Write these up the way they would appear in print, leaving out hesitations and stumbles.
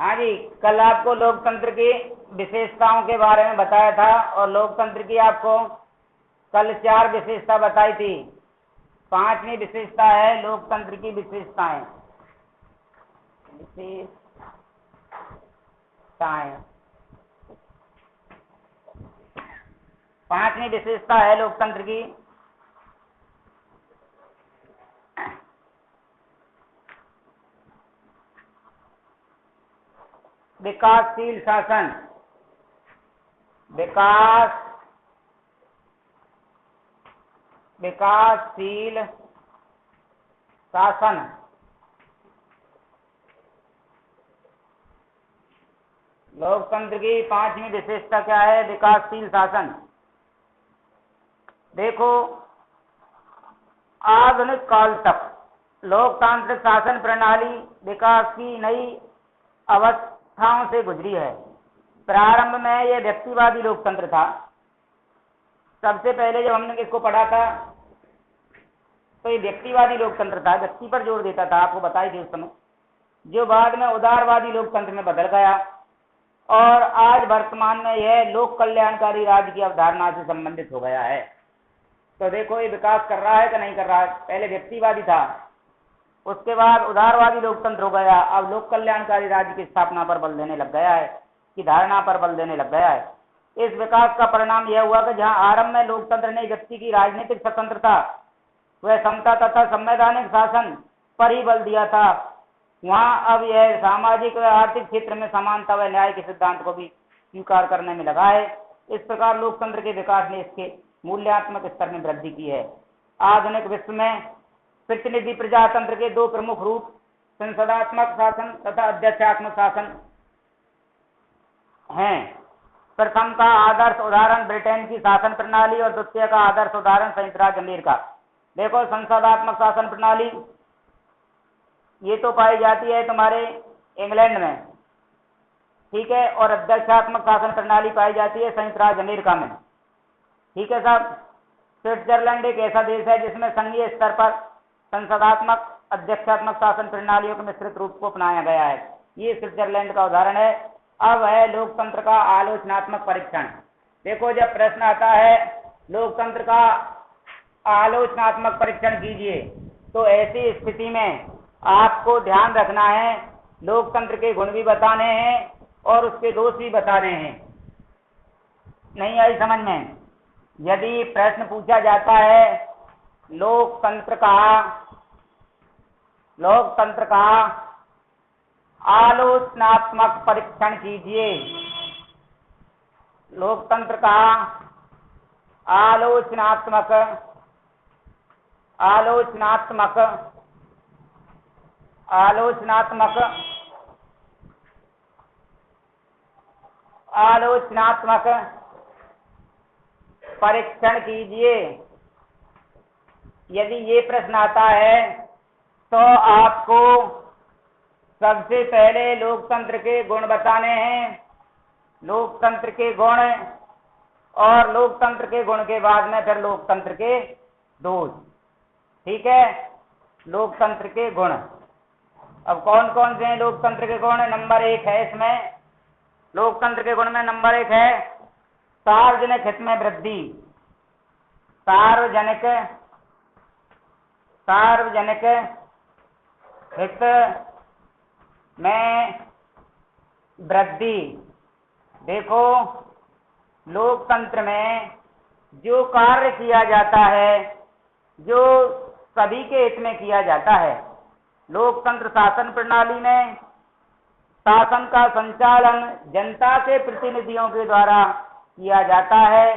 हाँ जी, कल आपको लोकतंत्र की विशेषताओं के बारे में बताया था और लोकतंत्र की आपको कल 4 विशेषता बताई थी। 5वीं विशेषता है लोकतंत्र की विशेषताएं। विशेषताएं 5वीं विशेषता है लोकतंत्र की विकासशील शासन। विकासशील शासन। लोकतंत्र की 5वीं विशेषता क्या है? विकासशील शासन। देखो, आधुनिक काल तक लोकतांत्रिक शासन प्रणाली विकास की नई अवस्थाओं से गुजरी है। प्रारंभ में यह व्यक्तिवादी लोकतंत्र था। सबसे पहले जब हमने इसको पढ़ा था तो ये व्यक्तिवादी लोकतंत्र था, व्यक्ति पर जोर देता था, आपको बताई थी उस समय, जो बाद में उदारवादी लोकतंत्र में बदल गया और आज वर्तमान में यह लोक कल्याणकारी राज्य की अवधारणा से संबंधित हो गया है। तो देखो, ये विकास कर रहा है कि नहीं कर रहा है। पहले व्यक्तिवादी था, उसके बाद उदारवादी लोकतंत्र हो गया, अब लोक कल्याणकारी राज्य की स्थापना पर बल देने लग गया है, की धारणा पर बल देने लग गया है। इस विकास का परिणाम यह हुआ कि जहां आरंभ में लोकतंत्र ने व्यक्ति की राजनीतिक स्वतंत्रता वह समता तथा संवैधानिक शासन पर ही बल दिया था, वहां अब यह सामाजिक व आर्थिक क्षेत्र में समानता व न्याय के सिद्धांत को भी स्वीकार करने में लगा है। इस प्रकार लोकतंत्र के विकास ने इसके मूल्यात्मक स्तर में वृद्धि की है। आधुनिक विश्व में प्रतिनिधि प्रजातंत्र के 2 प्रमुख रूप संसदात्मक शासन तथा अध्यक्षात्मक शासन हैं। प्रथम का आदर्श उदाहरण ब्रिटेन की शासन प्रणाली और द्वितीय का आदर्श उदाहरण संयुक्त राज्य अमेरिका। देखो, संसदात्मक शासन प्रणाली ये तो पाई जाती है तुम्हारे इंग्लैंड में, ठीक है, और अध्यक्षात्मक शासन प्रणाली पाई जाती है संयुक्त राज्य अमेरिका में, ठीक है साहब। स्विट्जरलैंड एक ऐसा देश है जिसमें संघीय स्तर पर संसदात्मक अध्यक्षात्मक शासन प्रणालियों के मिश्रित रूप को अपनाया गया है। ये स्विट्जरलैंड का उदाहरण है। अब है लोकतंत्र का आलोचनात्मक परीक्षण। देखो, जब प्रश्न आता है लोकतंत्र का आलोचनात्मक परीक्षण कीजिए, तो ऐसी स्थिति में आपको ध्यान रखना है, लोकतंत्र के गुण भी बताने हैं और उसके दोष भी बताने हैं। नहीं आई समझ में? यदि प्रश्न पूछा जाता है लोकतंत्र का आलोचनात्मक परीक्षण कीजिए, लोकतंत्र का आलोचनात्मक परीक्षण कीजिए। यदि ये प्रश्न आता है तो आपको सबसे पहले लोकतंत्र के गुण बताने हैं, लोकतंत्र के गुण, और लोकतंत्र के गुण के बाद में फिर लोकतंत्र के दोष, ठीक है। लोकतंत्र के गुण अब कौन कौन से हैं लोकतंत्र के गुण? नंबर 1 है इसमें, लोकतंत्र के गुण में नंबर 1 है सार्वजनिक हित में वृद्धि। सार्वजनिक हित में वृद्धि। देखो, लोकतंत्र में जो कार्य किया जाता है, जो सभी के हित में किया जाता है, लोकतंत्र शासन प्रणाली में शासन का संचालन जनता के प्रतिनिधियों के द्वारा किया जाता है।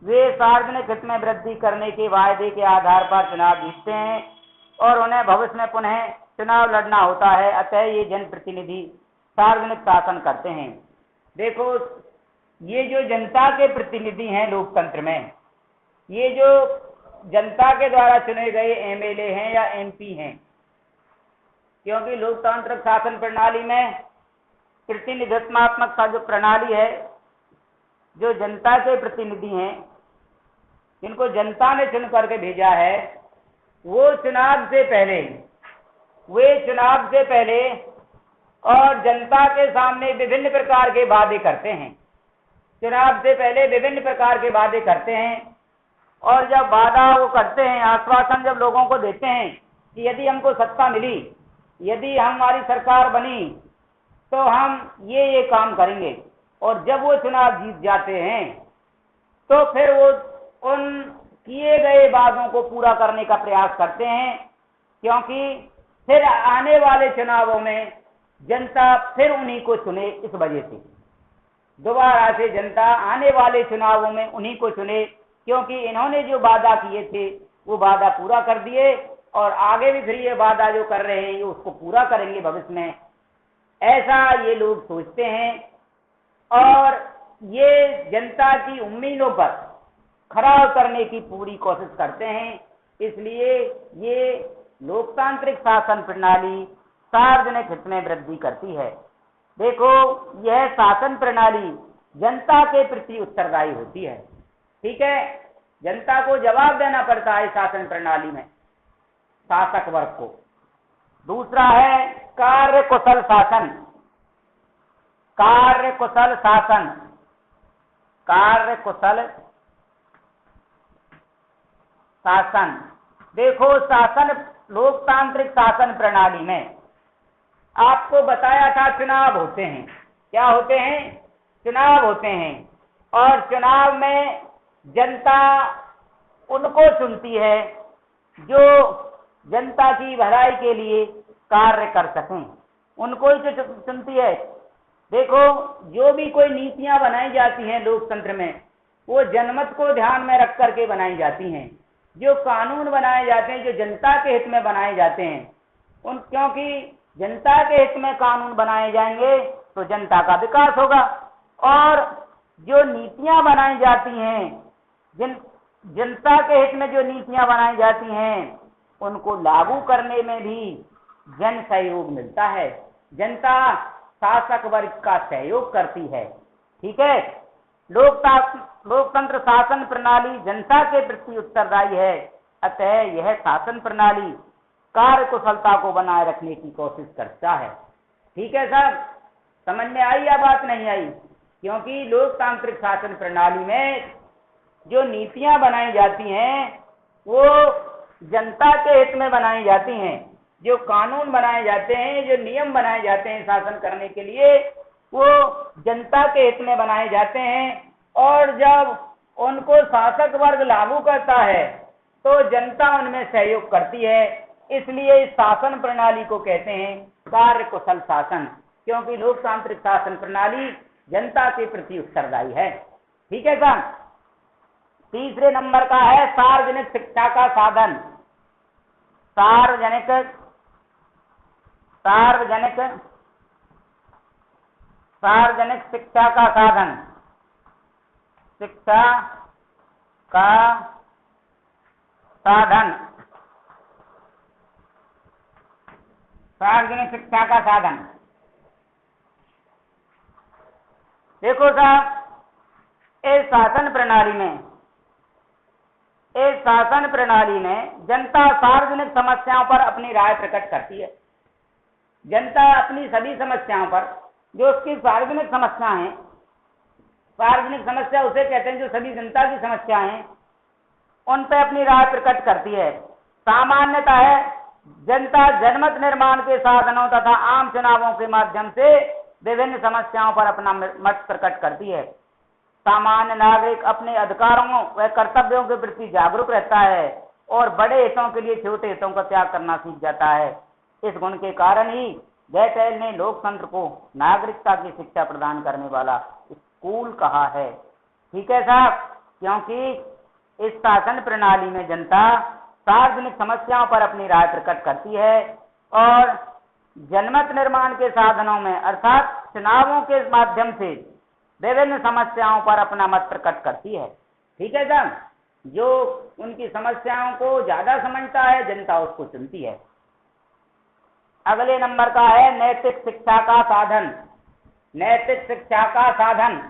वे सार्वजनिक हित में वृद्धि करने के वायदे के आधार पर चुनाव जीतते हैं और उन्हें भविष्य में पुनः चुनाव लड़ना होता है। अतः ये जनप्रतिनिधि सार्वजनिक शासन करते हैं। देखो, ये जो जनता के प्रतिनिधि हैं लोकतंत्र में, ये जो जनता के द्वारा चुने गए एमएलए हैं या एमपी हैं, क्योंकि लोकतांत्रिक शासन प्रणाली में प्रतिनिधित्वात्मक जो प्रणाली है, जो जनता के प्रतिनिधि हैं, जिनको जनता ने चुन करके भेजा है, वो चुनाव से पहले और जनता के सामने विभिन्न प्रकार के वादे करते हैं। चुनाव से पहले विभिन्न प्रकार के वादे करते हैं, और जब वादा वो करते हैं, आश्वासन जब लोगों को देते हैं कि यदि हमको सत्ता मिली, यदि हमारी सरकार बनी, तो हम ये काम करेंगे, और जब वो चुनाव जीत जाते हैं तो फिर वो उन किए गए वादों को पूरा करने का प्रयास करते हैं, क्योंकि फिर आने वाले चुनावों में जनता फिर उन्हीं को चुने। इस वजह से दोबारा से जनता आने वाले चुनावों में उन्हीं को चुने, क्योंकि इन्होंने जो वादा किए थे वो वादा पूरा कर दिए, और आगे भी फिर ये वादा जो कर रहे हैं ये उसको पूरा करेंगे भविष्य में, ऐसा ये लोग सोचते हैं। और ये जनता की उम्मीदों पर खरा उतरने की पूरी कोशिश करते हैं। इसलिए ये लोकतांत्रिक शासन प्रणाली सार्वजनिक हित में वृद्धि करती है। देखो, यह शासन प्रणाली जनता के प्रति उत्तरदायी होती है। ठीक है, जनता को जवाब देना पड़ता है शासन प्रणाली में शासक वर्ग को। दूसरा है कार्य कुशल शासन। कार्य कुशल शासन, कार्य कुशल शासन। देखो, शासन लोकतांत्रिक शासन प्रणाली में आपको बताया था चुनाव होते हैं। क्या होते हैं? चुनाव होते हैं, और चुनाव में जनता उनको चुनती है जो जनता की भलाई के लिए कार्य कर सकें, उनको ही चुनती है। देखो, जो भी कोई नीतियां बनाई जाती हैं लोकतंत्र में, वो जनमत को ध्यान में रख करके बनाई जाती हैं। जो कानून बनाए जाते हैं, जो जनता के हित में बनाए जाते हैं, क्योंकि जनता के हित में कानून बनाए जाएंगे तो जनता का विकास होगा। और जो नीतियां बनाई जाती हैं, जनता के हित में जो नीतियां बनाई जाती हैं, उनको लागू करने में भी जन सहयोग मिलता है। जनता शासक वर्ग का सहयोग करती है। ठीक है, लोकतंत्र शासन प्रणाली जनता के प्रति उत्तरदायी है। अतः यह शासन प्रणाली कार्य कुशलता को बनाए रखने की कोशिश करता है। ठीक है साहब, समझ में आई या बात नहीं आई? क्योंकि लोकतांत्रिक शासन प्रणाली में जो नीतियां बनाई जाती हैं वो जनता के हित में बनाई जाती हैं। जो कानून बनाए जाते हैं, जो नियम बनाए जाते हैं शासन करने के लिए, वो जनता के हित में बनाए जाते हैं। और जब उनको शासक वर्ग लागू करता है तो जनता उनमें सहयोग करती है। इसलिए इस शासन प्रणाली को कहते हैं कार्य कुशल शासन, क्योंकि लोकतांत्रिक शासन प्रणाली जनता के प्रति उत्तरदायी है। ठीक है साहब। तीसरे नंबर का है सार्वजनिक शिक्षा का साधन। सार्वजनिक शिक्षा का साधन। शिक्षा का साधन, सार्वजनिक शिक्षा का साधन। देखो साहब, इस शासन प्रणाली में जनता सार्वजनिक समस्याओं पर अपनी राय प्रकट करती है। जनता अपनी सभी समस्याओं पर, जो उसकी सार्वजनिक समस्या है, सार्वजनिक समस्या उसे कहते हैं जो सभी जनता की समस्या है, उन पर अपनी राय प्रकट करती है। सामान्यतः है जनता जनमत निर्माण के साधनों तथा आम चुनावों के माध्यम से विभिन्न समस्याओं पर अपना मत प्रकट करती है। सामान्य नागरिक अपने अधिकारों व कर्तव्यों के प्रति जागरूक रहता है और बड़े हितों के लिए छोटे हितों का त्याग करना सीख जाता है। इस गुण के कारण ही गैटेल ने लोकतंत्र को नागरिकता की शिक्षा प्रदान करने वाला स्कूल कहा है। ठीक है साहब, क्योंकि इस शासन प्रणाली में जनता सार्वजनिक समस्याओं पर अपनी राय प्रकट करती है और जनमत निर्माण के साधनों में अर्थात चुनावों के माध्यम से विभिन्न समस्याओं पर अपना मत प्रकट करती है। ठीक है साहब, जो उनकी समस्याओं को ज्यादा समझता है जनता उसको चुनती है। अगले नंबर का है नैतिक शिक्षा का साधन। नैतिक शिक्षा का साधन।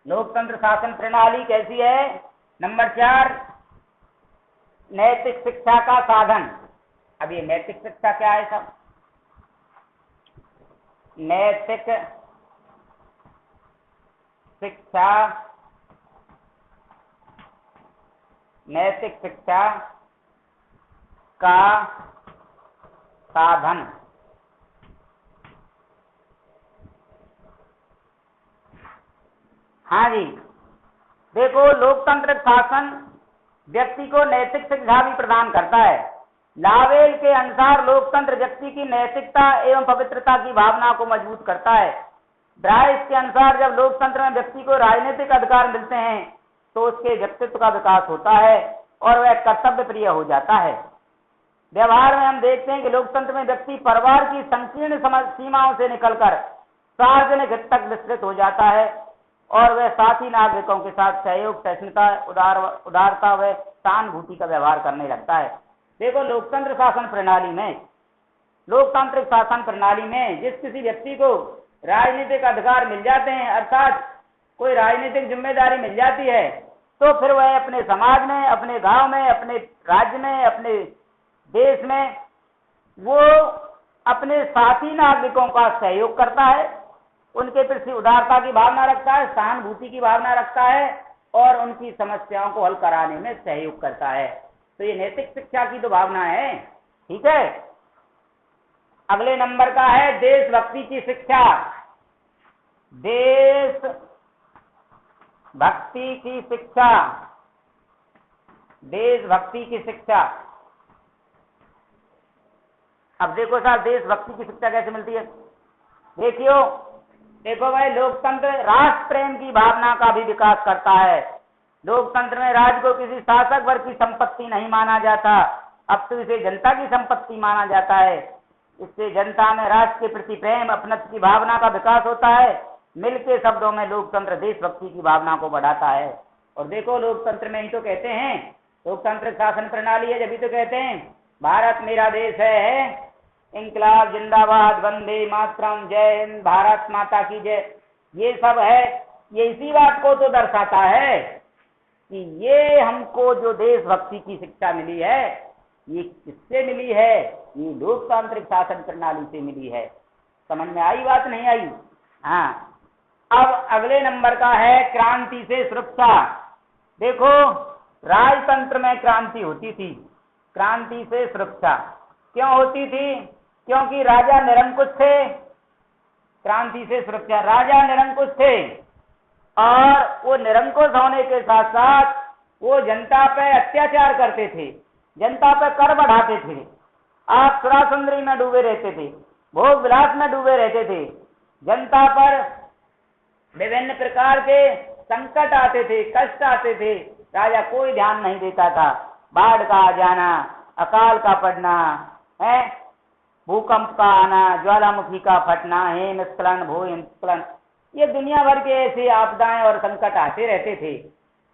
लोकतंत्र शासन प्रणाली कैसी है? नंबर 4, नैतिक शिक्षा का साधन। अब ये नैतिक शिक्षा क्या है साहब? नैतिक शिक्षा, नैतिक शिक्षा का साधन। हाँ जी, देखो लोकतांत्रिक शासन व्यक्ति को नैतिक शिक्षा भी प्रदान करता है। लावेल के अनुसार लोकतंत्र व्यक्ति की नैतिकता एवं पवित्रता की भावना को मजबूत करता है। ब्राइस के अनुसार जब लोकतंत्र में व्यक्ति को राजनीतिक अधिकार मिलते हैं तो उसके व्यक्तित्व का विकास होता है और वह कर्तव्य प्रिय हो जाता है। व्यवहार में हम देखते हैं कि लोकतंत्र में व्यक्ति परिवार की संकीर्ण सीमाओं से निकलकर सार्वजनिक हित तक विस्तृत हो जाता है और वह साथी नागरिकों के साथ सहयोग, सहिष्णुता, उदारता व सहानुभूति का व्यवहार करने लगता है। देखो लोकतंत्र शासन प्रणाली में, लोकतांत्रिक शासन प्रणाली में जिस किसी व्यक्ति को राजनीतिक अधिकार मिल जाते हैं, अर्थात कोई राजनीतिक जिम्मेदारी मिल जाती है, तो फिर वह अपने समाज में, अपने गांव में, अपने राज्य में, अपने देश में वो अपने साथी नागरिकों का सहयोग करता है, उनके प्रति उदारता की भावना रखता है, सहानुभूति की भावना रखता है और उनकी समस्याओं को हल कराने में सहयोग करता है। तो ये नैतिक शिक्षा की तो भावना है। ठीक है, अगले नंबर का है देशभक्ति की शिक्षा। देशभक्ति की शिक्षा, देशभक्ति की शिक्षा। अब देखो साहब, देशभक्ति की शिक्षा कैसे मिलती है? देखो भाई, लोकतंत्र राष्ट्र प्रेम की भावना का भी विकास करता है। लोकतंत्र में राज्य को किसी शासक वर्ग की संपत्ति नहीं माना जाता, अब तो इसे जनता की संपत्ति माना जाता है। इससे जनता में राष्ट्र के प्रति प्रेम, अपनत्व की भावना का विकास होता है। मिलके शब्दों में लोकतंत्र देशभक्ति की भावना को बढ़ाता है। और देखो लोकतंत्र में ही तो कहते हैं, लोकतांत्रिक शासन प्रणाली है, जब तो कहते हैं भारत मेरा देश है, इंकलाब जिंदाबाद, वंदे मातरम, जय हिंद, भारत माता की जय। ये सब है, ये इसी बात को तो दर्शाता है कि ये हमको जो देशभक्ति की शिक्षा मिली है, ये किससे मिली है? ये लोकतांत्रिक शासन प्रणाली से मिली है। समझ में आई बात, नहीं आई? हाँ। अब अगले नंबर का है क्रांति से सुरक्षा। देखो राजतंत्र में क्रांति होती थी, क्रांति से सुरक्षा क्यों होती थी? क्योंकि राजा निरंकुश थे। क्रांति से सुरक्षा, राजा निरंकुश थे और वो निरंकुश होने के साथ साथ वो जनता पे अत्याचार करते थे, जनता पे कर बढ़ाते थे। आप सुरासुंदरी में डूबे रहते थे, भोग विलास में डूबे रहते थे, जनता पर विभिन्न प्रकार के संकट आते थे, कष्ट आते थे, राजा कोई ध्यान नहीं देता था। बाढ़ का आ जाना, अकाल का पड़ना है, भूकंप का आना, ज्वालामुखी का फटना, हिमस्खलन, भूस्खलन, ये दुनिया भर के ऐसे आपदाएं और संकट आते रहते थे।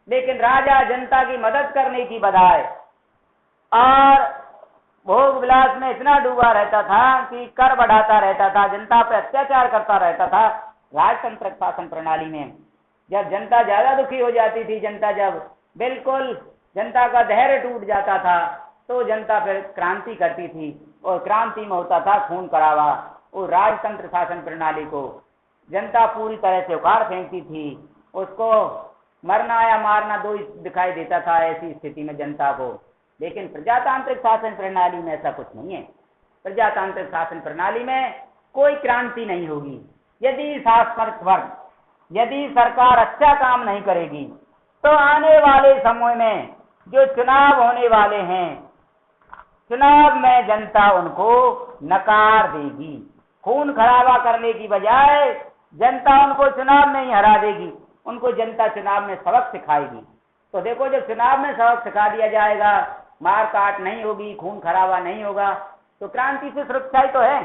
लेकिन राजा जनता की मदद करने की बजाय और भोग विलास में इतना डूबा रहता था कि कर बढ़ाता रहता था, जनता पर अत्याचार करता रहता था। राजतंत्र शासन प्रणाली में जब जनता ज्यादा दुखी हो जाती थी, जनता जब बिल्कुल जनता का धैर्य टूट जाता था, तो जनता फिर क्रांति करती थी और क्रांति में होता था खून खराबा। वो राजतंत्र शासन प्रणाली को जनता पूरी तरह से उखाड़ फेंकती थी, उसको मरना या मारना दो ही दिखाई देता था ऐसी स्थिति में जनता को। लेकिन प्रजातांत्रिक शासन प्रणाली में ऐसा कुछ नहीं है। प्रजातांत्रिक शासन प्रणाली में कोई क्रांति नहीं होगी। यदि शासक वर्ग, यदि सरकार अच्छा काम नहीं करेगी तो आने वाले समय में जो चुनाव होने वाले हैं, चुनाव में जनता उनको नकार देगी। खून खराबा करने की बजाय जनता उनको चुनाव में ही हरा देगी, उनको जनता चुनाव में सबक सिखाएगी। तो देखो जब चुनाव में सबक सिखा दिया जाएगा, मार काट नहीं होगी, खून खराबा नहीं होगा, तो क्रांति से सुरक्षा ही तो है।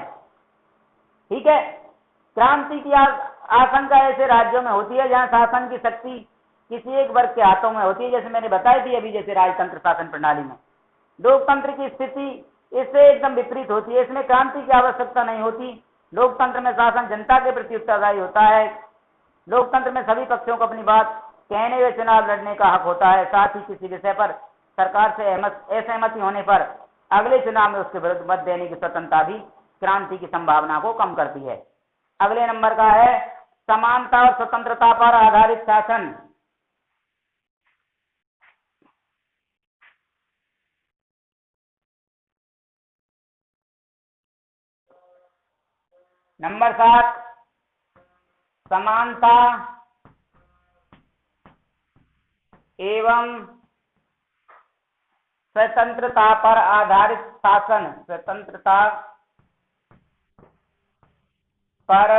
ठीक है, क्रांति की आशंका ऐसे राज्यों में होती है जहां शासन की शक्ति किसी एक वर्ग के हाथों में होती है, जैसे मैंने बताई थी अभी, जैसे राजतंत्र शासन प्रणाली में। लोकतंत्र की स्थिति इससे एकदम विपरीत होती है, इसमें क्रांति की आवश्यकता नहीं होती। लोकतंत्र में शासन जनता के प्रति उत्तरदायी होता है। लोकतंत्र में सभी पक्षों को अपनी बात कहने व चुनाव लड़ने का हक होता है। साथ ही किसी विषय पर सरकार से असहमति होने पर अगले चुनाव में उसके विरुद्ध मत देने की स्वतंत्रता भी क्रांति की संभावना को कम करती है। अगले नंबर का है समानता और स्वतंत्रता पर आधारित शासन। नंबर 7 समानता एवं स्वतंत्रता पर आधारित शासन। स्वतंत्रता पर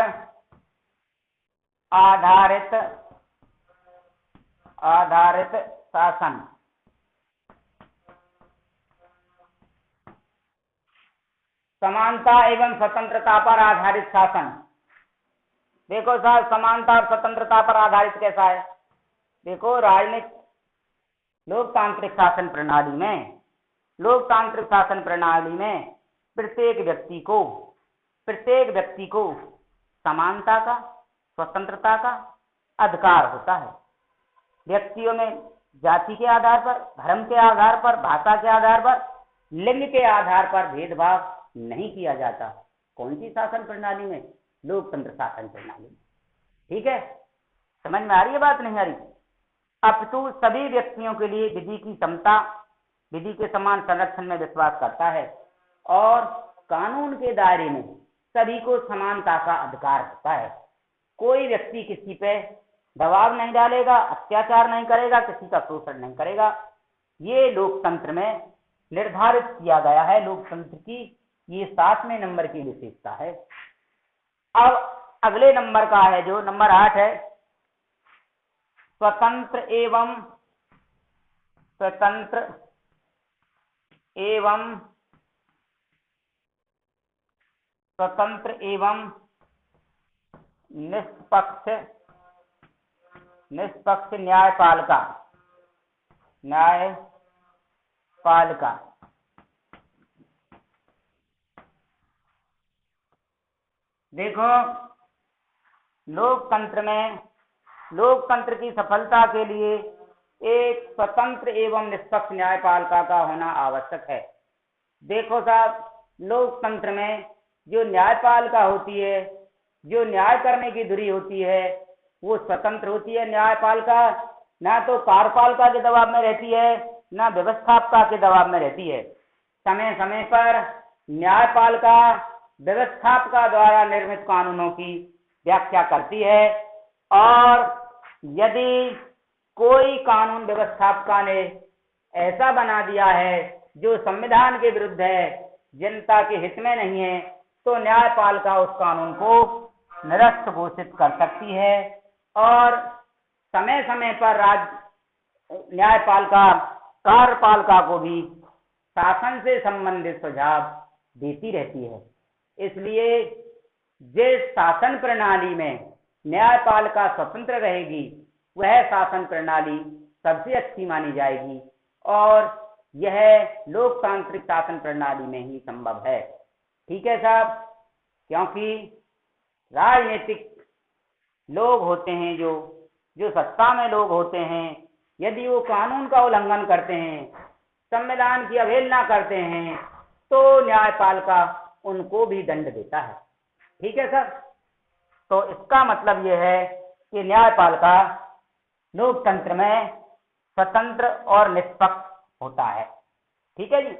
आधारित शासन। समानता एवं स्वतंत्रता पर आधारित शासन। देखो साहब, समानता और स्वतंत्रता पर आधारित कैसा है? देखो, राजनीतिक लोकतांत्रिक शासन प्रणाली में प्रत्येक व्यक्ति को समानता का, स्वतंत्रता का अधिकार होता है। व्यक्तियों में जाति के आधार पर, धर्म के आधार पर, भाषा के आधार पर, लिंग के आधार पर भेदभाव नहीं किया जाता। कौन सी शासन प्रणाली में? लोकतंत्र शासन प्रणाली में। ठीक है, समझ में आ रही है बात? नहीं आ रही? अपितु सभी व्यक्तियों के लिए विधि की समता, विधि के समान संरक्षण में विश्वास करता है और कानून के दायरे में सभी को समानता का अधिकार होता है। कोई व्यक्ति किसी पे दबाव नहीं डालेगा, अत्याचार नहीं करेगा, किसी का शोषण नहीं करेगा। ये लोकतंत्र में निर्धारित किया गया है। लोकतंत्र की ये 7वें नंबर की विशेषता है। अब अगले नंबर का है जो नंबर 8 है, स्वतंत्र एवं निष्पक्ष न्यायपालिका। देखो, लोकतंत्र की सफलता के लिए एक स्वतंत्र एवं निष्पक्ष न्यायपालिका का होना आवश्यक है। देखो साहब, लोकतंत्र में जो न्यायपालिका होती है, जो न्याय करने की धुरी होती है, वो स्वतंत्र होती है। न्यायपालिका ना तो कार्यपालिका के दबाव में रहती है, ना व्यवस्थापिका के दबाव में रहती है। समय समय पर न्यायपालिका व्यवस्थापिका द्वारा निर्मित कानूनों की व्याख्या करती है और यदि कोई कानून व्यवस्थापिका ने ऐसा बना दिया है जो संविधान के विरुद्ध है, जनता के हित में नहीं है, तो न्यायपालिका उस कानून को निरस्त घोषित कर सकती है और समय समय पर न्यायपालिका कार्यपालिका को भी शासन से संबंधित सुझाव देती रहती है। इसलिए जिस शासन प्रणाली में न्यायपालिका स्वतंत्र रहेगी, वह शासन प्रणाली सबसे अच्छी मानी जाएगी और यह लोकतांत्रिक शासन प्रणाली में ही संभव है। ठीक है साहब, क्योंकि राजनीतिक लोग होते हैं, जो सत्ता में लोग होते हैं, यदि वो कानून का उल्लंघन करते हैं, संविधान की अवहेलना करते हैं, तो न्यायपालिका उनको भी दंड देता है। ठीक है सर, तो इसका मतलब यह है कि न्यायपालिका लोकतंत्र में स्वतंत्र और निष्पक्ष होता है। ठीक है जी,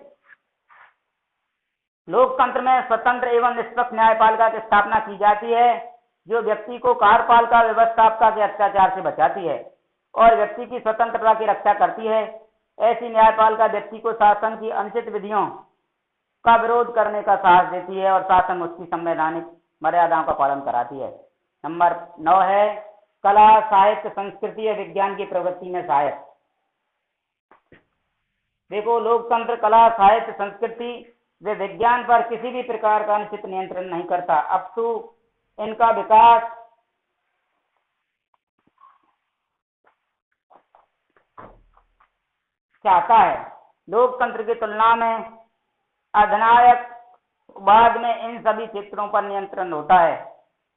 लोकतंत्र में स्वतंत्र एवं निष्पक्ष न्यायपालिका की स्थापना की जाती है, जो व्यक्ति को कार्यपालिका व्यवस्थापिका के अत्याचार से बचाती है और व्यक्ति की स्वतंत्रता की रक्षा करती है। ऐसी न्यायपालिका व्यक्ति को शासन की अनुचित विधियों का विरोध करने का साहस देती है और शासन उसकी संवैधानिक मर्यादाओं का पालन कराती है। नंबर 9 है कला, साहित्य, संस्कृति और विज्ञान की प्रवृत्ति में सहायक। देखो, लोकतंत्र कला, साहित्य, संस्कृति व विज्ञान पर किसी भी प्रकार का अनुचित नियंत्रण नहीं करता, अपितु इनका विकास चाहता है। लोकतंत्र की तुलना में अधिनायकवाद में इन सभी क्षेत्रों पर नियंत्रण होता है,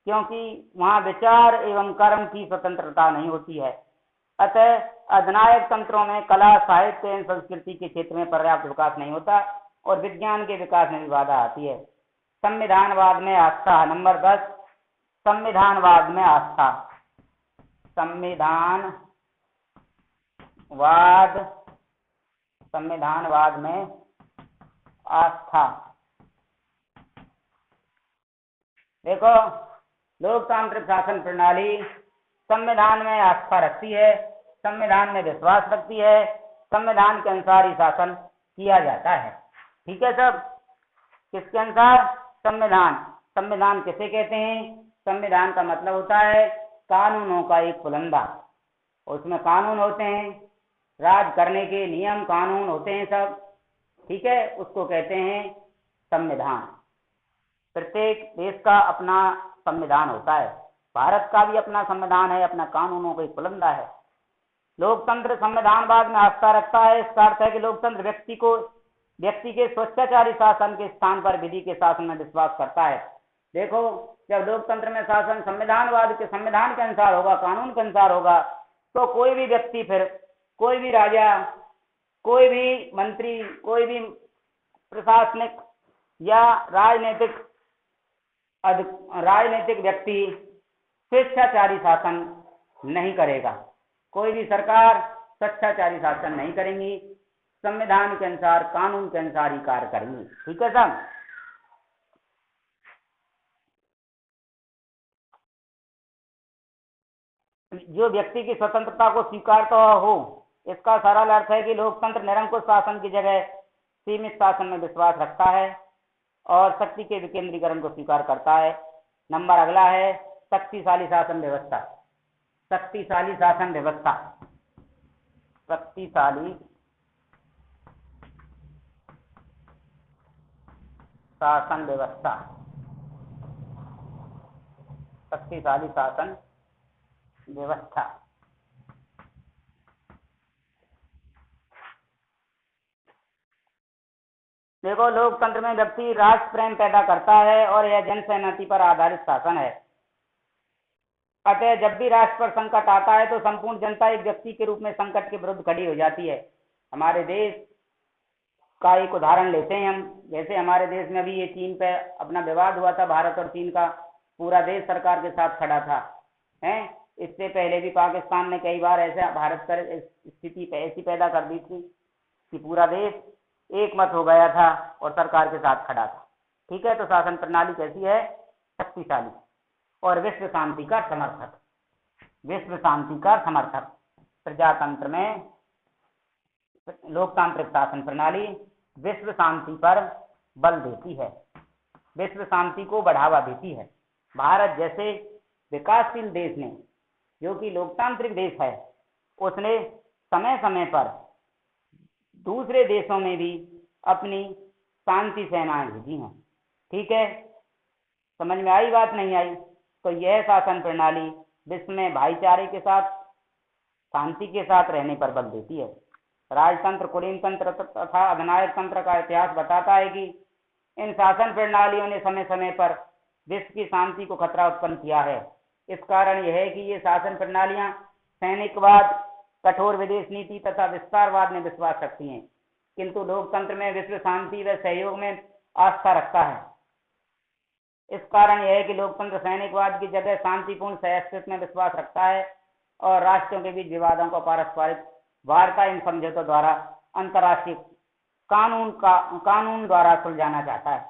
क्योंकि वहां विचार एवं कर्म की स्वतंत्रता नहीं होती है। अतः अधिनायक तंत्रों में कला, साहित्य एवं संस्कृति के क्षेत्र में पर्याप्त विकास नहीं होता और विज्ञान के विकास में भी बाधा आती है। संविधानवाद में आस्था। नंबर 10 संविधानवाद में आस्था, संविधानवाद में आस्था। देखो, लोकतांत्रिक शासन प्रणाली संविधान में आस्था रखती है, संविधान में विश्वास रखती है, संविधान के अनुसार ही शासन किया जाता है। ठीक है सब? किसके अनुसार? संविधान किसे कहते हैं? संविधान का मतलब होता है कानूनों का एक पुलंदा। उसमें कानून होते हैं, राज करने के नियम कानून होते हैं सब। ठीक है, उसको कहते हैं संविधान। प्रत्येक देश का अपना संविधान होता है, भारत का भी अपना संविधान है, अपना कानूनों का एक पुलंदा है। लोकतंत्र संविधानवाद में आस्था रखता है, इसका अर्थ है कि लोकतंत्र व्यक्ति के स्वेच्छाचारी शासन के स्थान पर विधि के शासन में विश्वास करता है। देखो, जब लोकतंत्र में शासन संविधान के अनुसार होगा, कानून के अनुसार होगा, तो कोई भी व्यक्ति, फिर कोई भी राजा, कोई भी मंत्री, कोई भी प्रशासनिक या राजनीतिक व्यक्ति स्वेच्छाचारी शासन नहीं करेगा। कोई भी सरकार स्वेच्छाचारी शासन नहीं करेंगी, संविधान के अनुसार, कानून के अनुसार ही कार्य करेंगी। ठीक है सब? जो व्यक्ति की स्वतंत्रता को स्वीकारता हो, इसका सरल अर्थ है कि लोकतंत्र निरंकुश शासन की जगह सीमित शासन में विश्वास रखता है और शक्ति के विकेंद्रीकरण को स्वीकार करता है। नंबर अगला है शक्तिशाली शासन व्यवस्था। शक्तिशाली शासन व्यवस्था, शक्तिशाली शासन व्यवस्था, शक्तिशाली शासन व्यवस्था। देखो, लोकतंत्र में व्यक्ति राष्ट्र प्रेम पैदा करता है और यह जनसहमति पर आधारित शासन है। अतः जब भी राष्ट्र पर संकट आता है तो संपूर्ण जनता एक व्यक्ति के रूप में संकट के विरुद्ध खड़ी हो जाती है। हमारे देश का एक उदाहरण लेते हैं हम। जैसे हमारे देश में अभी ये चीन पे अपना विवाद हुआ था, भारत और चीन का, पूरा देश सरकार के साथ खड़ा था। इससे पहले भी पाकिस्तान ने कई बार ऐसा भारत पर स्थिति ऐसी पैदा कर दी थी कि पूरा देश एक मत हो गया था और सरकार के साथ खड़ा था। ठीक है, तो शासन प्रणाली कैसी है? शक्तिशाली और विश्व शांति का समर्थक। विश्व शांति का समर्थक। प्रजातंत्र में लोकतांत्रिक शासन प्रणाली विश्व शांति पर बल देती है, विश्व शांति को बढ़ावा देती है। भारत जैसे विकासशील देश ने, जो कि लोकतांत्रिक देश है, उसने समय समय पर दूसरे देशों में भी अपनी शांति सेनाएं भेजी हैं। ठीक है, समझ में आई बात? नहीं आई? तो यह शासन प्रणाली विश्व में भाईचारे के साथ, शांति के साथ रहने पर बल देती है। राजतंत्र, कुलीन तंत्र तथा अधिनायक तंत्र का इतिहास बताता है कि इन शासन प्रणालियों ने समय समय पर विश्व की शांति को खतरा उत्पन्न किया है। इस कारण यह है कि ये शासन प्रणालियां सैनिकवाद, कठोर विदेश नीति तथा विस्तारवाद में विश्वास रखती हैं, किंतु लोकतंत्र में विश्व शांति व सहयोग में आस्था रखता है। इस कारण यह है कि लोकतंत्र सैनिकवाद की जगह शांतिपूर्ण सहअस्तित्व में विश्वास रखता है और राष्ट्रों के बीच विवादों को पारस्परिक वार्ता इन समझौतों द्वारा अंतर्राष्ट्रीय कानून द्वारा सुलझाना चाहता है।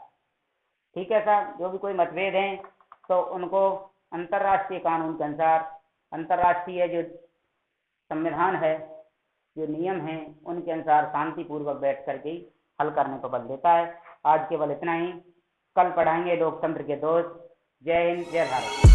ठीक है सर? जो भी कोई मतभेद हैं तो उनको अंतर्राष्ट्रीय कानून के अनुसार, अंतर्राष्ट्रीय जो संविधान है, जो नियम हैं, उनके अनुसार शांतिपूर्वक बैठ करके हल करने को बल देता है। आज केवल इतना ही, कल पढ़ाएंगे लोकतंत्र के दोष। जय हिंद, जय भारत।